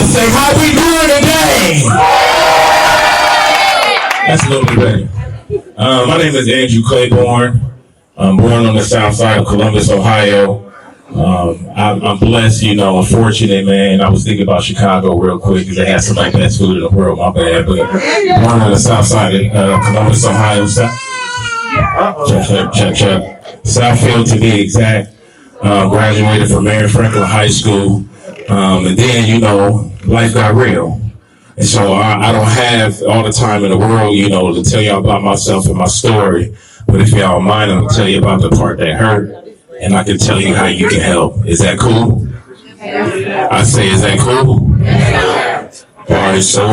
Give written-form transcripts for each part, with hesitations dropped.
say, how we doing today? That's a little bit better. My name is Andrew Clayborn. I'm born on the south side of Columbus, Ohio. I'm blessed, I'm fortunate, man. I was thinking about Chicago real quick because they had some of the best food in the world, my bad. But born on the south side of Columbus, Ohio. Check. Southfield to be exact. Graduated from Mary Franklin High School. And then, life got real. And so I don't have all the time in the world, to tell y'all about myself and my story. But if y'all don't mind, I'm going to tell you about the part that hurt. And I can tell you how you can help. Is that cool? I say, is that cool? All right, so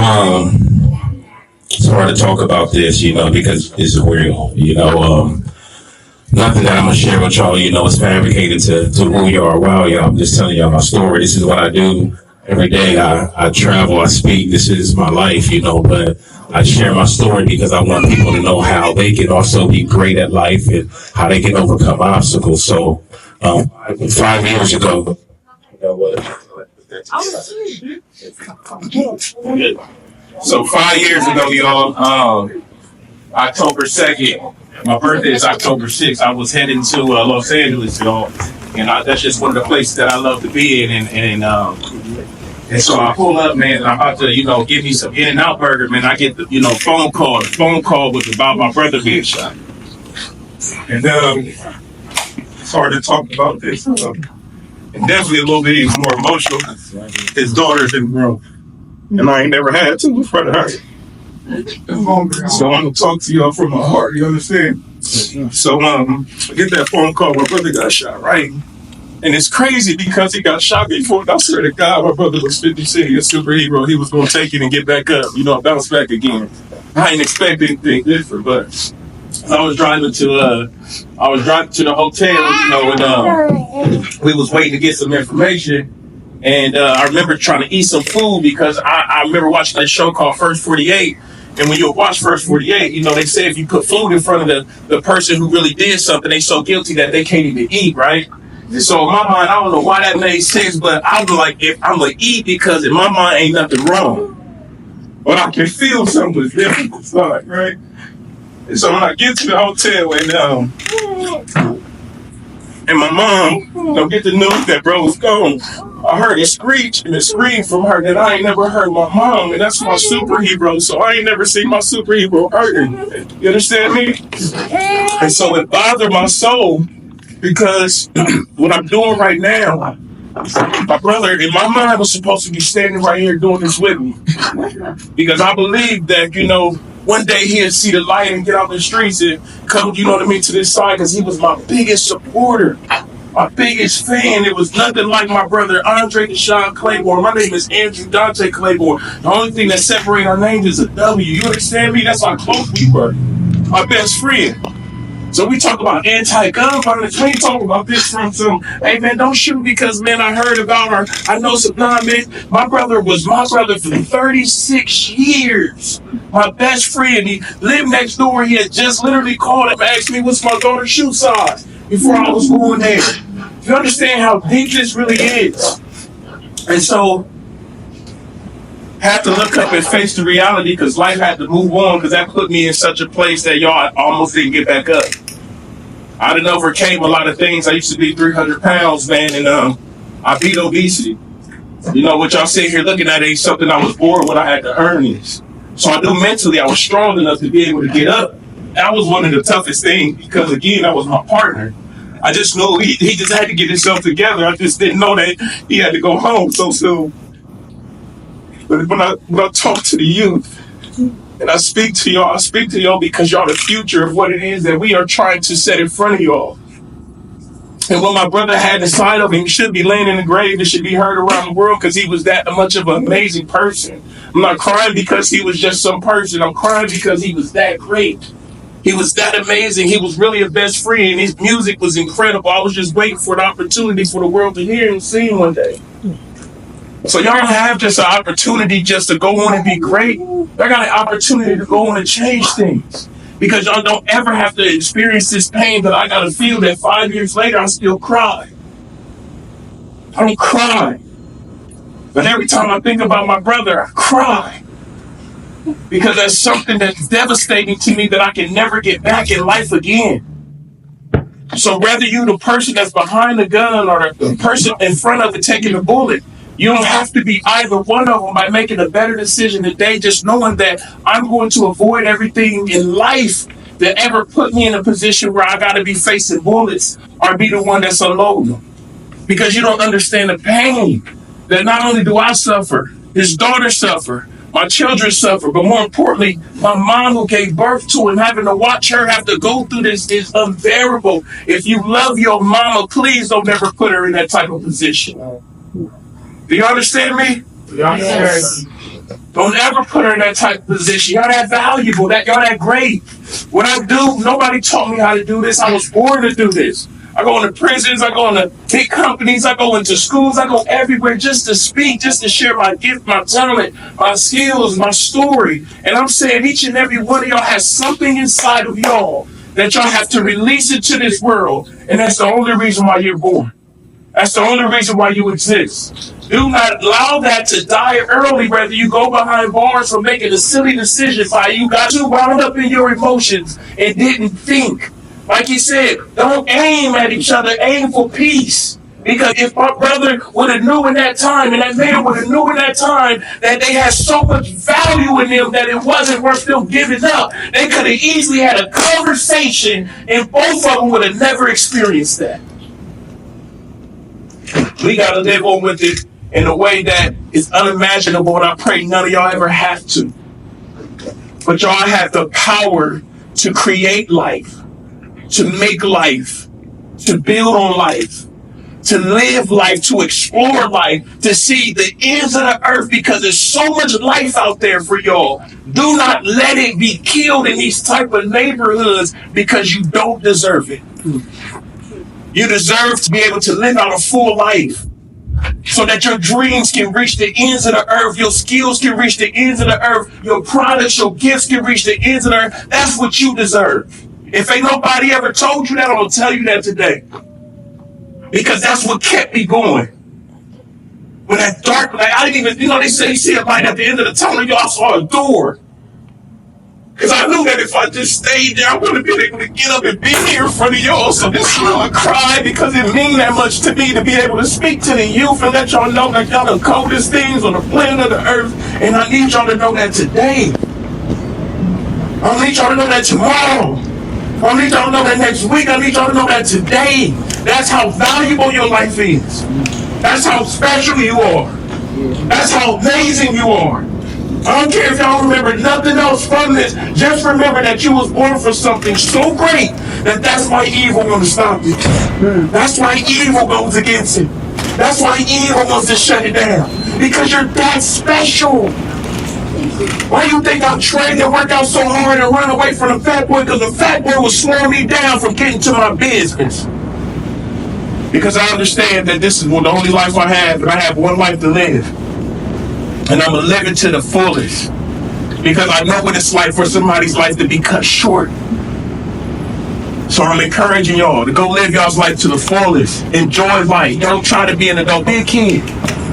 it's hard to talk about this, because it's real. Nothing that I'm going to share with y'all, is fabricated to who you are. Wow, y'all, I'm just telling y'all my story. This is what I do every day. I travel, I speak. This is my life, but I share my story because I want people to know how they can also be great at life and how they can overcome obstacles. So 5 years ago, So 5 years ago, y'all, October 2nd, my birthday is October 6th. I was heading to Los Angeles, y'all, and that's just one of the places that I love to be in. And so I pull up, man, and I'm about to, give me some In-N-Out burger, man. I get the, phone call. The phone call was about my brother being shot. And it's hard to talk about this. And definitely a little bit even more emotional. His daughter's in the room. And I ain't never had to in front of her. So I'm going to talk to y'all from my heart, you understand? So I get that phone call, my brother got shot, right? And it's crazy because he got shot before. I swear to God, my brother was 50 Cent, a superhero. He was going to take it and get back up, bounce back again. I ain't expect anything different, but I was driving to the hotel, and we was waiting to get some information. And I remember trying to eat some food because I remember watching that show called First 48. And when you watch First 48, they say if you put food in front of the person who really did something, they so guilty that they can't even eat, right? And so in my mind, I don't know why that made sense, but I'm like, if I'm going to eat because in my mind ain't nothing wrong. But I can feel something was different inside, right? And so when I get to the hotel and my mom get the news that bro was gone, I heard a screech and a scream from her that I ain't never heard my mom, and that's my superhero, so I ain't never seen my superhero hurting. You understand me? And so it bothered my soul because what I'm doing right now, my brother in my mind was supposed to be standing right here doing this with me. Because I believe that, one day he'll see the light and get out the streets and come, to this side, because he was my biggest supporter. My biggest fan. It was nothing like my brother Andre Clayborn. My name is Andrew Clayborn. The only thing that separates our names is a W. You understand me? That's how close we were. My best friend. So we talk about anti-gun violence. We ain't talking about this from some, hey man, don't shoot because, man, I heard about her. I know some, man. My brother was my brother for 36 years. My best friend. He lived next door. He had just literally called him and asked me what's my daughter's shoe size before I was going there. You understand how deep this really is? And so, had to look up and face the reality because life had to move on because that put me in such a place that y'all almost didn't get back up. I done overcame a lot of things. I used to be 300 pounds, man, and I beat obesity. What y'all sit here looking at ain't something I was born with. I had to earn this. So I knew mentally I was strong enough to be able to get up. That was one of the toughest things because, again, that was my partner. I just knew he just had to get himself together. I just didn't know that he had to go home so soon. But when I talk to the youth and I speak to y'all because y'all the future of what it is that we are trying to set in front of y'all. And what my brother had inside of him, he should be laying in the grave. It should be heard around the world because he was that much of an amazing person. I'm not crying because he was just some person. I'm crying because he was that great. He was that amazing. He was really a best friend. His music was incredible. I was just waiting for the opportunity for the world to hear and see him one day. So y'all don't have just an opportunity just to go on and be great. Y'all got an opportunity to go on and change things. Because y'all don't ever have to experience this pain that I gotta feel that 5 years later I still cry. I don't cry. But every time I think about my brother, I cry. Because that's something that's devastating to me that I can never get back in life again. So whether you're the person that's behind the gun or the person in front of it taking the bullet, you don't have to be either one of them by making a better decision today, just knowing that I'm going to avoid everything in life that ever put me in a position where I got to be facing bullets or be the one that's unloading them. Because you don't understand the pain that not only do I suffer, his daughter suffer, my children suffer, but more importantly, my mom who gave birth to him, having to watch her have to go through this is unbearable. If you love your mama, please don't ever put her in that type of position. Do you understand me? Yes. Don't ever put her in that type of position. Y'all that valuable, y'all that great. What I do, nobody taught me how to do this. I was born to do this. I go into prisons, I go into big companies, I go into schools, I go everywhere just to speak, just to share my gift, my talent, my skills, my story. And I'm saying each and every one of y'all has something inside of y'all that y'all have to release into this world. And that's the only reason why you're born. That's the only reason why you exist. Do not allow that to die early, whether you go behind bars for making a silly decision by you got too wound up in your emotions and didn't think. Like he said, don't aim at each other, aim for peace. Because if my brother would have knew in that time, and that man would have knew in that time that they had so much value in them that it wasn't worth them giving up, they could have easily had a conversation and both of them would have never experienced that. We got to live on with it in a way that is unimaginable, and I pray none of y'all ever have to. But y'all have the power to create life, to make life, to build on life, to live life, to explore life, to see the ends of the earth, because there's so much life out there for y'all. Do not let it be killed in these type of neighborhoods because you don't deserve it. You deserve to be able to live out a full life so that your dreams can reach the ends of the earth, your skills can reach the ends of the earth, your products, your gifts can reach the ends of the earth. That's what you deserve. If ain't nobody ever told you that, I'm going to tell you that today. Because that's what kept me going. When that dark night, I didn't even, they say you see a light at the end of the tunnel, y'all saw a door. Because I knew that if I just stayed there, I wouldn't have been able to get up and be here in front of y'all. So this is why I cry, because it means that much to me to be able to speak to the youth and let y'all know that y'all the coldest things on the planet of the earth. And I need y'all to know that today. I need y'all to know that tomorrow. I need y'all to know that next week. I need y'all to know that today. That's how valuable your life is. That's how special you are. That's how amazing you are. I don't care if y'all remember nothing else from this. Just remember that you was born for something so great that's why evil wants to stop you. That's why evil goes against it. That's why evil wants to shut it down. Because you're that special. Why do you think I trained and worked out so hard and run away from the fat boy? Because the fat boy was slowing me down from getting to my business. Because I understand that this is the only life I have, and I have one life to live. And I'm going to live it to the fullest. Because I know what it's like for somebody's life to be cut short. So I'm encouraging y'all to go live y'all's life to the fullest. Enjoy life. Don't try to be an adult. Be a kid.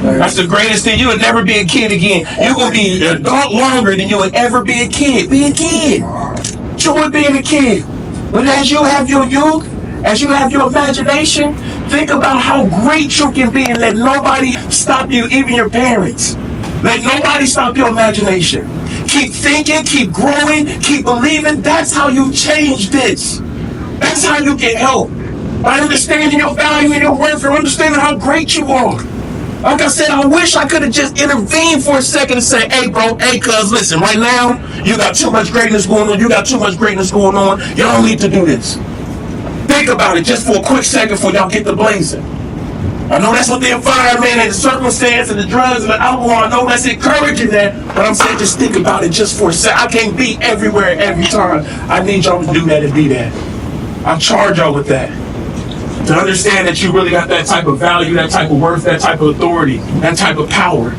That's the greatest thing. You would never be a kid again. You're going to be an adult longer than you would ever be a kid. Be a kid. Enjoy being a kid. But as you have your youth, as you have your imagination, think about how great you can be and let nobody stop you, even your parents. Let nobody stop your imagination. Keep thinking, keep growing, keep believing. That's how you change this. That's how you get help. By understanding your value and your worth and understanding how great you are. Like I said, I wish I could have just intervened for a second and say, hey, bro, hey, cuz, listen, right now, you got too much greatness going on. You got too much greatness going on. You don't need to do this. Think about it just for a quick second before y'all get to blazing. I know that's what the environment and the circumstance and the drugs and the alcohol, I know that's encouraging that, but I'm saying just think about it just for a second. I can't be everywhere every time. I need y'all to do that and be that. I charge y'all with that. To understand that you really got that type of value, that type of worth, that type of authority, that type of power.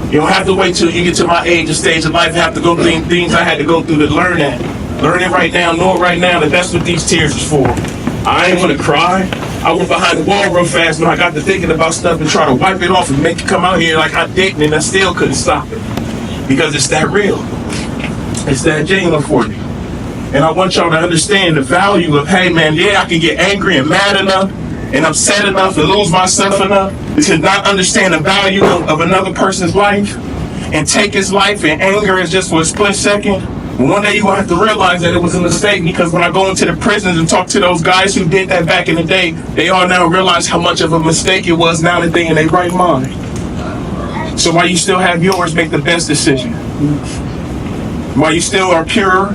You don't have to wait till you get to my age and stage of life and have to go through things I had to go through to learn that. Learn it right now, know it right now that that's what these tears is for. I ain't gonna cry. I went behind the wall real fast when I got to thinking about stuff and try to wipe it off and make it come out here like I didn't, and I still couldn't stop it. Because it's that real. It's that genuine for you. And I want y'all to understand the value of, hey man, yeah, I can get angry and mad enough and upset enough and lose myself enough to not understand the value of another person's life and take his life in anger is just for a split second. One day you're going to have to realize that it was a mistake, because when I go into the prisons and talk to those guys who did that back in the day, they all now realize how much of a mistake it was now that they're in their right mind. So while you still have yours, make the best decision. While you still are pure,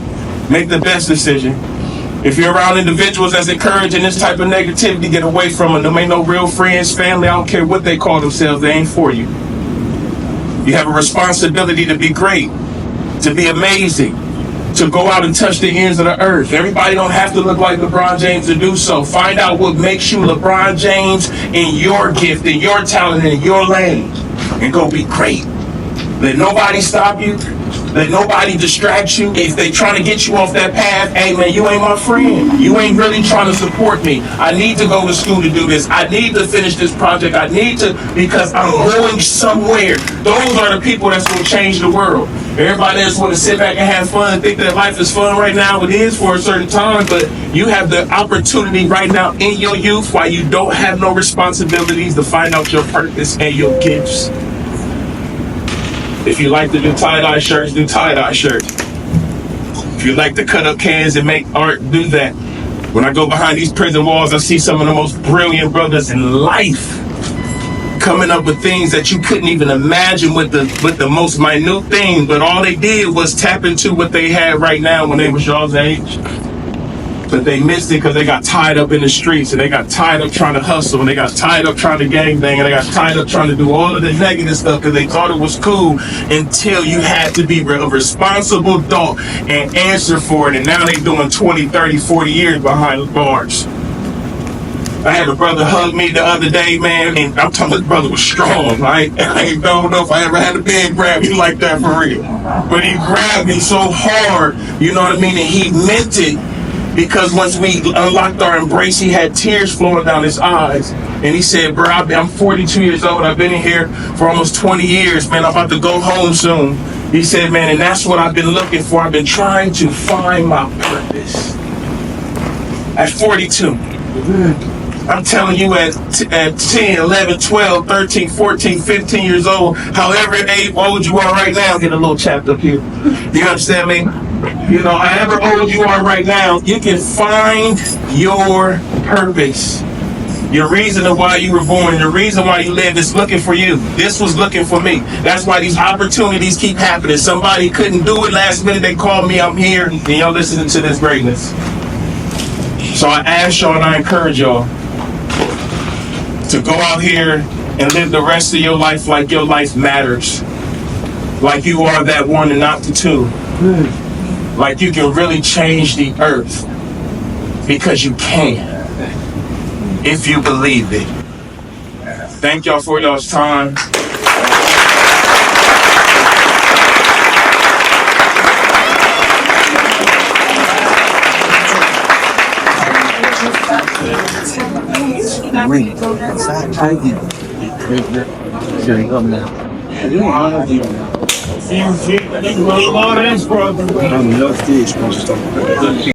make the best decision. If you're around individuals that's encouraging this type of negativity, get away from them. Them ain't no real friends, family, I don't care what they call themselves, they ain't for you. You have a responsibility to be great, to be amazing, to go out and touch the ends of the earth. Everybody don't have to look like LeBron James to do so. Find out what makes you LeBron James in your gift, in your talent, in your lane, and go be great. Let nobody stop you. Let nobody distract you. If they trying to get you off that path, hey man, you ain't my friend. You ain't really trying to support me. I need to go to school to do this. I need to finish this project. I need to, because I'm going somewhere. Those are the people that's going to change the world. Everybody else want to sit back and have fun and think that life is fun right now. It is for a certain time, but you have the opportunity right now in your youth, while you don't have no responsibilities, to find out your purpose and your gifts. If you like to do tie-dye shirts, do tie-dye shirts. If you like to cut up cans and make art, do that. When I go behind these prison walls, I see some of the most brilliant brothers in life coming up with things that you couldn't even imagine with the most minute thing, but all they did was tap into what they had right now when they was y'all's age. But they missed it because they got tied up in the streets, and they got tied up trying to hustle, and they got tied up trying to gangbang, and they got tied up trying to do all of the negative stuff because they thought it was cool, until you had to be a responsible adult and answer for it. And now they doing 20, 30, 40 years behind the bars. I had a brother hug me the other day, man, and I'm telling you, the brother was strong, right? I don't know if I ever had a man grab me like that for real. But he grabbed me so hard, you know what I mean? And he meant it. Because once we unlocked our embrace, he had tears flowing down his eyes. And he said, bro, I'm 42 years old. I've been in here for almost 20 years, man. I'm about to go home soon. He said, man, and that's what I've been looking for. I've been trying to find my purpose. At 42. I'm telling you, at 10, 11, 12, 13, 14, 15 years old, however old you are right now, get a little chapped up here. You understand me? You know, however old you are right now, you can find your purpose. Your reason of why you were born, the reason why you lived is looking for you. This was looking for me. That's why these opportunities keep happening. Somebody couldn't do it last minute. They called me. I'm here. And y'all listening to this greatness. So I ask y'all and I encourage y'all to go out here and live the rest of your life like your life matters. Like you are that one and not the two. Like you can really change the earth, because you can, if you believe it. Thank y'all for y'all's time.